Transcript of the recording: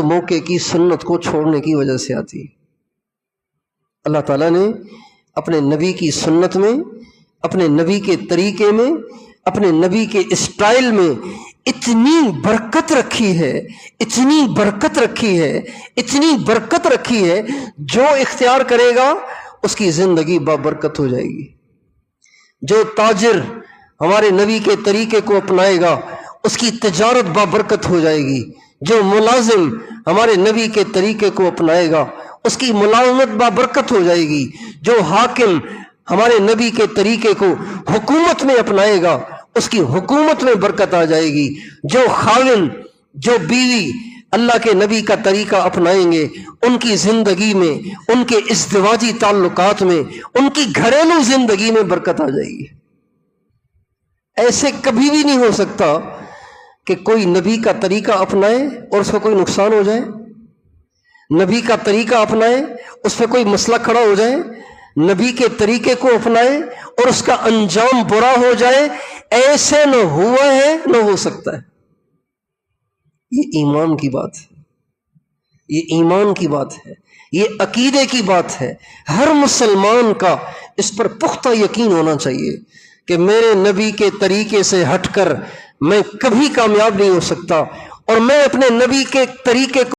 موقع کی سنت کو چھوڑنے کی وجہ سے آتی ہے۔ اللہ تعالیٰ نے اپنے نبی کی سنت میں، اپنے نبی کے طریقے میں، اپنے نبی کے اسٹائل میں اتنی برکت رکھی ہے، اتنی برکت رکھی ہے، اتنی برکت رکھی ہے، جو اختیار کرے گا اس کی زندگی بابرکت ہو جائے گی۔ جو تاجر ہمارے نبی کے طریقے کو اپنائے گا اس کی تجارت بابرکت ہو جائے گی۔ جو ملازم ہمارے نبی کے طریقے کو اپنائے گا اس کی ملازمت بابرکت ہو جائے گی۔ جو حاکم ہمارے نبی کے طریقے کو حکومت میں اپنائے گا اس کی حکومت میں برکت آ جائے گی۔ جو خاوند، جو بیوی اللہ کے نبی کا طریقہ اپنائیں گے ان کی زندگی میں، ان کے ازدواجی تعلقات میں، ان کی گھریلو زندگی میں برکت آ جائے گی۔ ایسے کبھی بھی نہیں ہو سکتا کہ کوئی نبی کا طریقہ اپنائے اور اس کو کوئی نقصان ہو جائے، نبی کا طریقہ اپنائے اس پہ کوئی مسئلہ کھڑا ہو جائے، نبی کے طریقے کو اپنائے اور اس کا انجام برا ہو جائے۔ ایسے نہ ہوا ہے نہ ہو سکتا ہے۔ یہ ایمان کی بات ہے، یہ ایمان کی بات ہے، یہ عقیدے کی بات ہے۔ ہر مسلمان کا اس پر پختہ یقین ہونا چاہیے کہ میرے نبی کے طریقے سے ہٹ کر میں کبھی کامیاب نہیں ہو سکتا، اور میں اپنے نبی کے طریقے